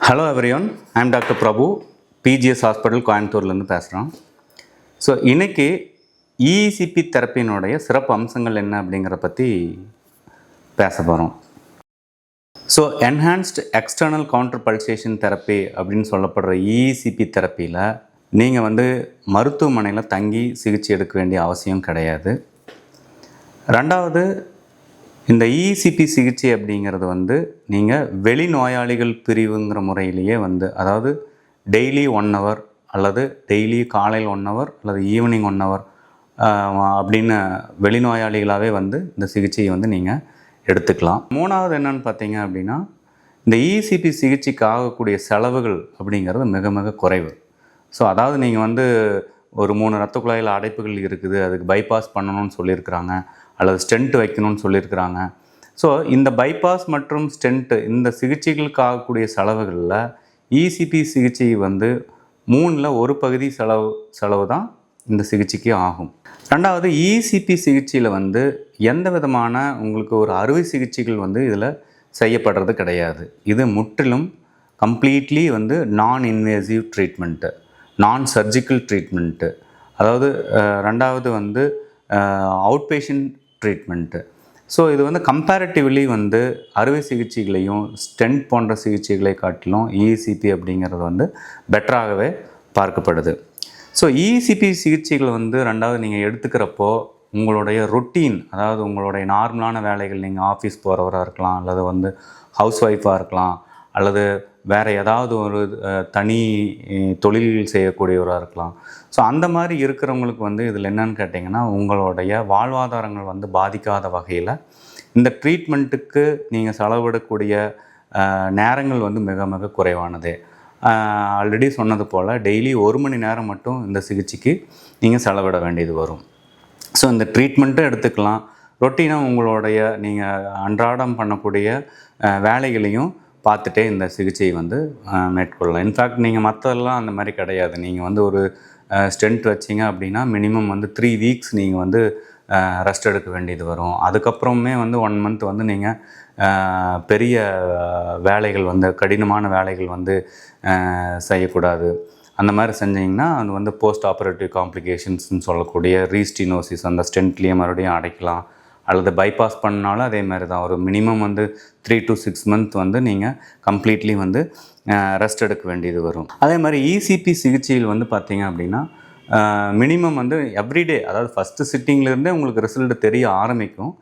Hello everyone, I'm doctor Prabhu, BGS hospital கோயம்புத்தூர்லேருந்து பேசுகிறோம். So இன்றைக்கி இஇசிபி தெரப்பினுடைய சிறப்பு அம்சங்கள் என்ன அப்படிங்கிற பற்றி பேச போகிறோம். So enhanced external counter pulsation therapy அப்படின்னு சொல்லப்படுற இஇசிபி தெரப்பியில் நீங்கள் மருத்துவமனையில் தங்கி சிகிச்சை எடுக்க வேண்டிய அவசியம் கிடையாது. ரெண்டாவது, இந்த இஇசிபி சிகிச்சை அப்படிங்கிறது நீங்கள் வெளிநோயாளிகள் பிரிவுங்கிற முறையிலேயே அதாவது டெய்லி 1 hour அல்லது டெய்லி காலையில் 1 hour அல்லது ஈவினிங் 1 hour அப்படின்னு வெளிநோயாளிகளாகவே இந்த சிகிச்சையை நீங்கள் எடுத்துக்கலாம். மூணாவது என்னென்னு பார்த்தீங்க அப்படின்னா, இந்த இஇசிபி சிகிச்சைக்கு ஆகக்கூடிய செலவுகள் அப்படிங்கிறது மிக மிக குறைவு. ஸோ அதாவது நீங்கள் ஒரு 3 இரத்த குழாயில் அடைப்புகள் இருக்குது, அதுக்கு பைபாஸ் பண்ணணும்னு சொல்லியிருக்கிறாங்க, அல்லது ஸ்டென்ட் வைக்கணும்னு சொல்லியிருக்கிறாங்க. ஸோ இந்த பைபாஸ் மற்றும் ஸ்டென்ட்டு இந்த சிகிச்சைகளுக்கு ஆகக்கூடிய செலவுகளில் இசிபி சிகிச்சை 3ல் ஒரு பகுதி செலவு தான் இந்த சிகிச்சைக்கு ஆகும். ரெண்டாவது, இசிபி சிகிச்சையில் எந்த விதமான உங்களுக்கு ஒரு அறுவை சிகிச்சைகள் இதில் செய்யப்படுறது கிடையாது. இது முற்றிலும் கம்ப்ளீட்லி நான் இன்வேசிவ் ட்ரீட்மெண்ட்டு, நான் சர்ஜிக்கல் ட்ரீட்மெண்ட்டு. அதாவது ரெண்டாவது அவுட் பேஷண்ட் ட்ரீட்மெண்ட்டு. ஸோ இது கம்பேரிட்டிவ்லி அறுவை சிகிச்சைகளையும் ஸ்டென்ட் போன்ற சிகிச்சைகளை காட்டிலும் இஇசிபி அப்படிங்கிறது பெட்டராகவே பார்க்கப்படுது. ஸோ இஇசிபி சிகிச்சைகள் ரெண்டாவது நீங்கள் எடுத்துக்கிறப்போ உங்களுடைய ரொட்டீன், அதாவது உங்களுடைய நார்மலான வேலைகள், நீங்கள் ஆஃபீஸ் போகிறவராக இருக்கலாம், அல்லது ஹவுஸ் ஒய்ஃபாக இருக்கலாம், அல்லது வேறு ஏதாவது ஒரு தனி தொழில் செய்யக்கூடியவராக இருக்கலாம். ஸோ அந்த மாதிரி இருக்கிறவங்களுக்கு இதில் என்னென்னு கேட்டிங்கன்னா, உங்களுடைய வாழ்வாதாரங்கள் பாதிக்காத வகையில் இந்த ட்ரீட்மெண்ட்டுக்கு நீங்கள் செலவிடக்கூடிய நேரங்கள் மிக மிக குறைவானது. ஆல்ரெடி சொன்னது போல் டெய்லி 1 மணி நேரம் மட்டும் இந்த சிகிச்சைக்கு நீங்கள் செலவிட வேண்டியது வரும். ஸோ இந்த ட்ரீட்மெண்ட்டும் எடுத்துக்கலாம், ரொட்டீனாக உங்களுடைய நீங்கள் அன்றாடம் பண்ணக்கூடிய வேலைகளையும் பார்த்துட்டே இந்த சிகிச்சையை மேற்கொள்ளலாம். இன்ஃபேக்ட் நீங்கள் மற்றதெல்லாம் அந்த மாதிரி கிடையாது. நீங்கள் ஒரு ஸ்டென்ட் வச்சிங்க அப்படின்னா மினிமம் 3 வீக்ஸ் நீங்கள் ரெஸ்ட் எடுக்க வேண்டியது வரும். அதுக்கப்புறமே 1 month நீங்கள் பெரிய வேலைகள் கடினமான வேலைகள் செய்யக்கூடாது. அந்த மாதிரி செஞ்சிங்கன்னா அது போஸ்ட் ஆப்ரேட்டிவ் காம்ப்ளிகேஷன்ஸ்னு சொல்லக்கூடிய ரீஸ்டினோசிஸ், அந்த ஸ்டென்ட்லேயே மறுபடியும் அடைக்கலாம். அல்லது பைபாஸ் பண்ணாலும் அதே மாதிரி தான். ஒரு மினிமம் 3 to 6 months நீங்கள் கம்ப்ளீட்லி ரெஸ்ட் எடுக்க வேண்டியது வரும். அதே மாதிரி இசிபி சிகிச்சையில் பார்த்தீங்க அப்படின்னா மினிமம் எவ்ரிடே, அதாவது ஃபஸ்ட்டு சிட்டிங்லேருந்தே உங்களுக்கு ரிசல்ட் தெரிய ஆரம்பிக்கும்.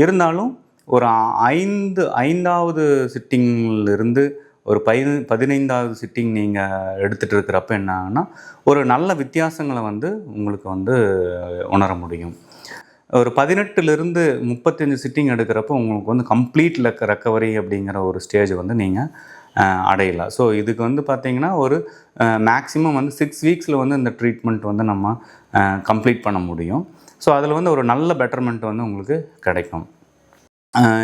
இருந்தாலும் ஒரு 5வது சிட்டிங்கிலிருந்து ஒரு 15வது சிட்டிங் நீங்கள் எடுத்துகிட்டு இருக்கிறப்ப என்ன ஆகுனா ஒரு நல்ல வித்தியாசங்களை உங்களுக்கு உணர முடியும். ஒரு 18லிருந்து 35 சிட்டிங் எடுக்கிறப்போ உங்களுக்கு கம்ப்ளீட் ரெக்கவரி அப்படிங்கிற ஒரு ஸ்டேஜ் நீங்கள் அடையலாம். ஸோ இதுக்கு பார்த்தீங்கன்னா ஒரு மேக்ஸிமம் 6 வீக்ஸில் இந்த ட்ரீட்மெண்ட் நம்ம கம்ப்ளீட் பண்ண முடியும். ஸோ அதில் ஒரு நல்ல பெட்டர்மெண்ட் உங்களுக்கு கிடைக்கும்.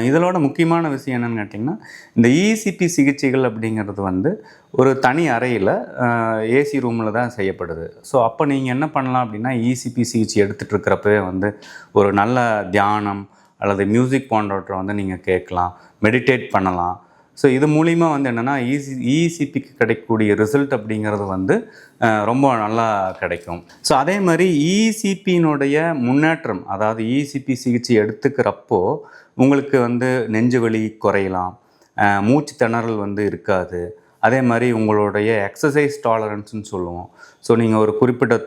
இதோட முக்கியமான விஷயம் என்னென்னு கேட்டிங்கன்னா, இந்த இசிபி சிகிச்சைகள் அப்படிங்கிறது ஒரு தனி அறையில் ஏசி ரூமில் தான் செய்யப்படுது. ஸோ அப்போ நீங்கள் என்ன பண்ணலாம் அப்படின்னா, இசிபி சிகிச்சை எடுத்துகிட்டு இருக்கிறப்பவே ஒரு நல்ல தியானம் அல்லது மியூசிக் போன்றவற்றை நீங்கள் கேட்கலாம், மெடிடேட் பண்ணலாம். ஸோ இது மூலிமா என்னென்னா இசிபிக்கு கிடைக்கக்கூடிய ரிசல்ட் அப்படிங்கிறது ரொம்ப நல்லா கிடைக்கும். ஸோ அதே மாதிரி இசிபியினுடைய முன்னேற்றம், அதாவது இசிபி சிகிச்சை எடுத்துக்கிறப்போ உங்களுக்கு நெஞ்சு வலி குறையலாம், மூச்சு திணறல் இருக்காது. அதே மாதிரி உங்களுடைய எக்ஸசைஸ் டாலரன்ஸ்னு சொல்லுவோம். ஸோ நீங்கள் ஒரு குறிப்பிட்ட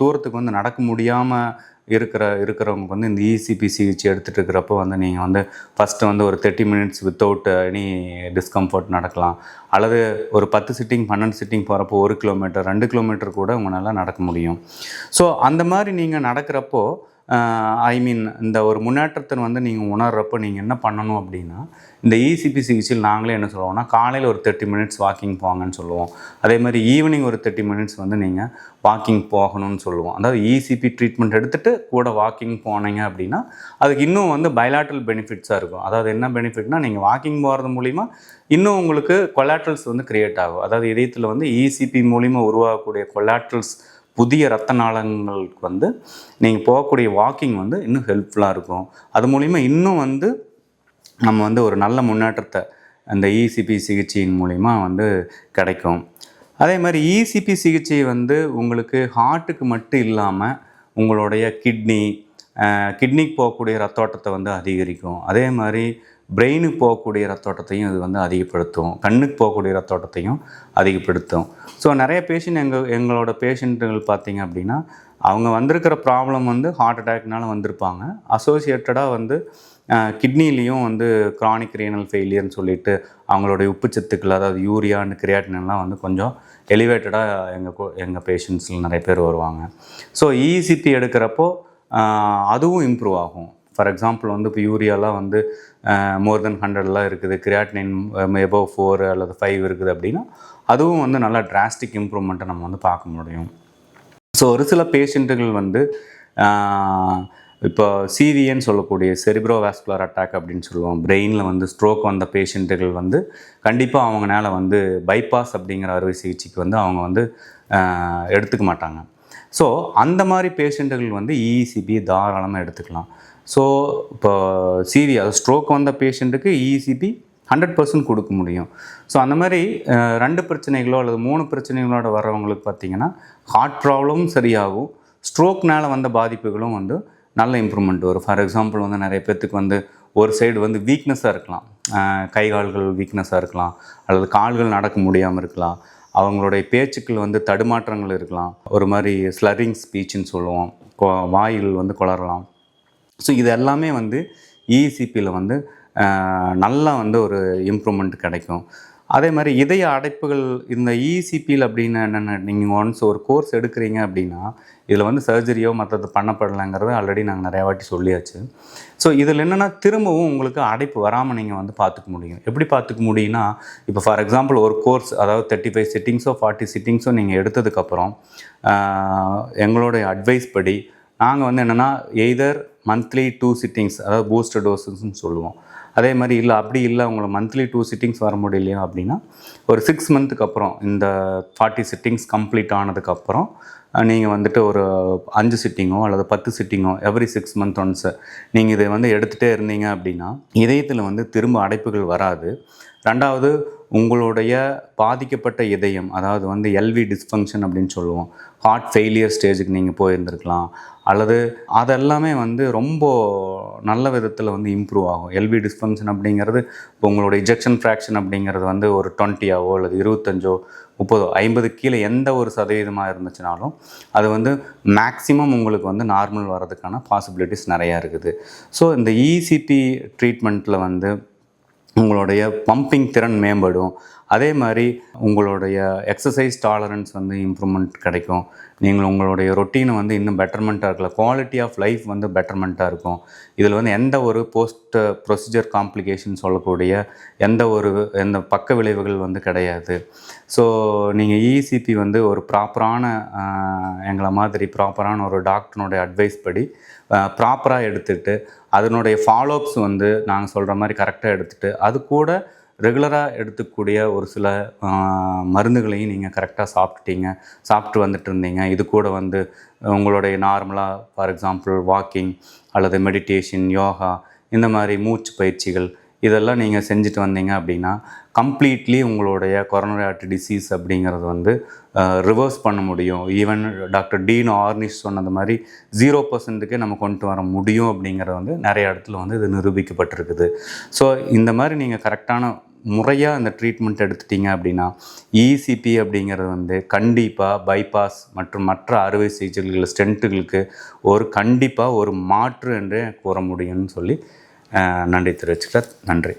தூரத்துக்கு நடக்க முடியாமல் இருக்கிறவங்க இந்த இசிபி சிகிச்சை எடுத்துகிட்டு இருக்கிறப்போ நீங்கள் ஃபஸ்ட்டு ஒரு 30 minutes வித்தவுட் எனி டிஸ்கம்ஃபர்ட் நடக்கலாம். அல்லது ஒரு 10 சிட்டிங் 12 சிட்டிங் போகிறப்போ 1 கிலோமீட்டர் 2 கிலோமீட்டர் கூட உங்களால் நடக்க முடியும். ஸோ அந்த மாதிரி நீங்கள் நடக்கிறப்போ இந்த ஒரு முன்னேற்றத்தை நீங்கள் உணர்றப்போ நீங்கள் என்ன பண்ணணும் அப்படின்னா, இந்த இசிபி சிகிச்சையில் நாங்களே என்ன சொல்லுவோம்னா, காலையில் ஒரு 30 minutes வாக்கிங் போங்கன்னு சொல்லுவோம். அதே மாதிரி ஈவினிங் ஒரு 30 minutes நீங்கள் வாக்கிங் போகணும்னு சொல்லுவோம். அதாவது இசிபி ட்ரீட்மெண்ட் எடுத்துகிட்டு கூட வாக்கிங் போனீங்க அப்படின்னா அதுக்கு இன்னும் பைலாட்ரல் பெனிஃபிட்ஸாக இருக்கும். அதாவது என்ன பெனிஃபிட்னா, நீங்கள் வாக்கிங் போகிறது மூலிமா இன்னும் உங்களுக்கு கொலாட்ரல்ஸ் கிரியேட் ஆகும். அதாவது இதயத்தில் இசிபி மூலிமா உருவாகக்கூடிய கொலாட்ரல்ஸ், புதிய இரத்த நாளங்களுக்கு நீங்கள் போகக்கூடிய வாக்கிங் இன்னும் ஹெல்ப்ஃபுல்லாக இருக்கும். அது மூலிமா இன்னும் நம்ம ஒரு நல்ல முன்னேற்றத்தை அந்த இசிபி சிகிச்சையின் மூலிமா வந்து கிடைக்கும். அதே மாதிரி இசிபி சிகிச்சை வந்து உங்களுக்கு ஹார்ட்டுக்கு மட்டும் இல்லாமல் உங்களுடைய கிட்னிக்கு போகக்கூடிய ரத்தோட்டத்தை வந்து அதிகரிக்கும். அதே மாதிரி பிரெயினுக்கு போகக்கூடிய ரத்தோட்டத்தையும் இது வந்து அதிகப்படுத்தும். கண்ணுக்கு போகக்கூடிய ரத்தோட்டத்தையும் அதிகப்படுத்தும். ஸோ நிறைய எங்களோட பேஷண்ட்டுகள் பார்த்திங்க அப்படின்னா அவங்க வந்திருக்கிற ப்ராப்ளம் வந்து ஹார்ட் அட்டாக்னால வந்திருப்பாங்க. அசோசியேட்டடாக வந்து கிட்னிலையும் வந்து க்ரானிக் ரீனல் ஃபெயிலியர்னு சொல்லிட்டு அவங்களுடைய உப்புச்சத்துக்கள், அதாவது யூரியா அண்ட் கிரியாட்டின்லாம் வந்து கொஞ்சம் எலிவேட்டடாக எங்கள் பேஷண்ட்ஸில் நிறைய பேர் வருவாங்க. ஸோ இசிபி எடுக்கிறப்போ அதுவும் இம்ப்ரூவ் ஆகும். ஃபார் எக்ஸாம்பிள் வந்து இப்போ யூரியாலாம் வந்து மோர் தென் 100 இருக்குது, கிரியாட்டினின் எபோவ் 4 அல்லது 5 இருக்குது அப்படின்னா அதுவும் வந்து நல்லா டிராஸ்டிக் இம்ப்ரூவ்மெண்ட்டை நம்ம வந்து பார்க்க முடியும். ஸோ ஒரு சில பேஷண்ட்டுகள் வந்து இப்போ சிவிஏன்னு சொல்லக்கூடிய செரிப்ரோவாஸ்குலர் அட்டாக் அப்படின்னு சொல்லுவோம், பிரெயினில் வந்து ஸ்ட்ரோக் வந்த பேஷண்ட்டுகள் வந்து கண்டிப்பாக அவங்களால வந்து பைபாஸ் அப்படிங்கிற அறுவை சிகிச்சைக்கு வந்து அவங்க வந்து எடுத்துக்க மாட்டாங்க. ஸோ அந்த மாதிரி பேஷண்ட்டுகள் வந்து இசிபி தாராளமாக எடுத்துக்கலாம். ஸோ இப்போ அது ஸ்ட்ரோக் வந்த பேஷண்ட்டுக்கு இசிபி 100% கொடுக்க முடியும். ஸோ அந்த மாதிரி 2 பிரச்சனைகளோ அல்லது 3 பிரச்சனைகளோட வர்றவங்களுக்கு பார்த்திங்கன்னா ஹார்ட் ப்ராப்ளமும் சரியாகும், ஸ்ட்ரோக்னால் வந்த பாதிப்புகளும் வந்து நல்ல இம்ப்ரூவ்மெண்ட் வரும். ஃபார் எக்ஸாம்பிள் வந்து நிறைய பேர்த்துக்கு வந்து ஒரு சைடு வந்து வீக்னஸாக இருக்கலாம், கை கால்கள் வீக்னஸாக இருக்கலாம், அல்லது கால்கள் நடக்க முடியாமல் இருக்கலாம், அவங்களுடைய பேச்சுக்கள் வந்து தடுமாற்றங்கள் இருக்கலாம், ஒரு மாதிரி ஸ்லரிங் ஸ்பீச்சுன்னு சொல்லுவோம், வாயில் வந்து குளறலாம். ஸோ இது எல்லாமே வந்து இசிபியில் வந்து நல்லா வந்து ஒரு இம்ப்ரூவ்மெண்ட் கிடைக்கும். அதே மாதிரி இதய அடைப்புகள் இந்த இசிபியில் அப்படின்னு என்னென்ன, நீங்கள் ஒன்ஸ் ஒரு கோர்ஸ் எடுக்கிறீங்க அப்படின்னா இதில் வந்து சர்ஜரியோ மற்றது பண்ணப்படலைங்கிறது ஆல்ரெடி நாங்கள் நிறையா வாட்டி சொல்லியாச்சு. ஸோ இதில் என்னென்னா திரும்பவும் உங்களுக்கு அடைப்பு வராமல் நீங்கள் வந்து பார்த்துக்க முடியும். எப்படி பார்த்துக்க முடியும்னா, இப்போ ஃபார் எக்ஸாம்பிள் ஒரு கோர்ஸ், அதாவது 35 சிட்டிங்ஸோ 40 சிட்டிங்ஸோ நீங்கள் எடுத்ததுக்கப்புறம் எங்களுடைய அட்வைஸ் படி நாங்கள் வந்து என்னென்னா எய்தர் மந்த்லி 2 சிட்டிங்ஸ், அதாவது பூஸ்டர் டோசஸ்ன்னு சொல்லுவோம். அதே மாதிரி அப்படி இல்லை உங்களை மந்த்லி 2 சிட்டிங்ஸ் வர முடியலையா அப்படின்னா ஒரு 6 மந்த்துக்கு அப்புறம் இந்த 40 சிட்டிங்ஸ் கம்ப்ளீட் ஆனதுக்கப்புறம் நீங்கள் வந்துட்டு ஒரு 5 சிட்டிங்கோ அல்லது 10 சிட்டிங்கோ எவ்ரி 6 மந்த் ஒன்ஸு நீங்கள் இதை வந்து எடுத்துகிட்டே இருந்தீங்க அப்படின்னா இதயத்தில் வந்து திரும்ப அடைப்புகள் வராது. ரெண்டாவது, உங்களுடைய பாதிக்கப்பட்ட இதயம், அதாவது வந்து எல்வி டிஸ்ஃபங்க்ஷன் அப்படின்னு சொல்லுவோம், ஹார்ட் ஃபெயிலியர் ஸ்டேஜுக்கு நீங்கள் போயிருந்துருக்கலாம், அல்லது அதெல்லாமே வந்து ரொம்ப நல்ல விதத்தில் வந்து இம்ப்ரூவ் ஆகும். எல்வி டிஸ்ஃபங்க்ஷன் அப்படிங்கிறது இப்போ உங்களோட இஜெக்ஷன் ஃப்ராக்ஷன் அப்படிங்கிறது வந்து ஒரு 20 அல்லது 25 30 50 கீழே எந்த ஒரு சதவீதமாக இருந்துச்சுனாலும் அது வந்து மேக்ஸிமம் உங்களுக்கு வந்து நார்மல் வர்றதுக்கான பாசிபிலிட்டிஸ் நிறையா இருக்குது. ஸோ இந்த இசிபி ட்ரீட்மெண்ட்டில் வந்து உங்களுடைய பம்பிங் திறன் மேம்படும். அதே மாதிரி உங்களுடைய எக்ஸசைஸ் டாலரன்ஸ் வந்து இம்ப்ரூவ்மெண்ட் கிடைக்கும். நீங்கள் உங்களுடைய ரொட்டீனை வந்து இன்னும் பெட்டர்மெண்ட்டாக இருக்கலாம், குவாலிட்டி ஆஃப் லைஃப் வந்து பெட்டர்மெண்ட்டாக இருக்கும். இதில் வந்து எந்த ஒரு போஸ்ட் ப்ரொசீஜர் காம்ப்ளிகேஷன் சொல்லக்கூடிய எந்த பக்க விளைவுகள் வந்து கிடையாது. ஸோ நீங்கள் இசிபி வந்து ஒரு எங்களை மாதிரி ப்ராப்பரான ஒரு டாக்டர்னுடைய அட்வைஸ் படி ப்ராப்பராக எடுத்துகிட்டு அதனுடைய ஃபாலோஅப்ஸ் வந்து நாங்கள் சொல்கிற மாதிரி கரெக்டாக எடுத்துகிட்டு அது கூட ரெகுலராக எடுத்துக்கூடிய ஒரு சில மருந்துகளையும் நீங்கள் கரெக்டாக சாப்பிட்டு வந்துட்டு இருந்தீங்க. இது கூட வந்து உங்களுடைய நார்மலாக ஃபார் எக்ஸாம்பிள் வாக்கிங் அல்லது மெடிடேஷன், யோகா, இந்த மாதிரி மூச்சு பயிற்சிகள் இதெல்லாம் நீங்கள் செஞ்சுட்டு வந்தீங்க அப்படின்னா கம்ப்ளீட்லி உங்களுடைய கொரோனரி ஆர்டரி டிசீஸ் அப்படிங்கிறது வந்து ரிவர்ஸ் பண்ண முடியும். ஈவன் டாக்டர் டீன் ஆர்னிஷ் சொன்னது மாதிரி 0%க்கே நம்ம கொண்டு வர முடியும் அப்படிங்கிறது வந்து நிறைய இடத்துல வந்து இது நிரூபிக்கப்பட்டிருக்குது. ஸோ இந்த மாதிரி நீங்கள் கரெக்டான முறையாக இந்த ட்ரீட்மெண்ட் எடுத்துட்டிங்க அப்படின்னா இசிபி அப்படிங்கிறது வந்து கண்டிப்பாக பைபாஸ் மற்றும் மற்ற அறுவை சிகிச்சைகள் ஸ்டென்ட்டுகளுக்கு கண்டிப்பாக ஒரு மாற்று என்றே கூற முடியும்னு சொல்லி நன்றி தெரிவிச்சுக்கிறேன். நன்றி.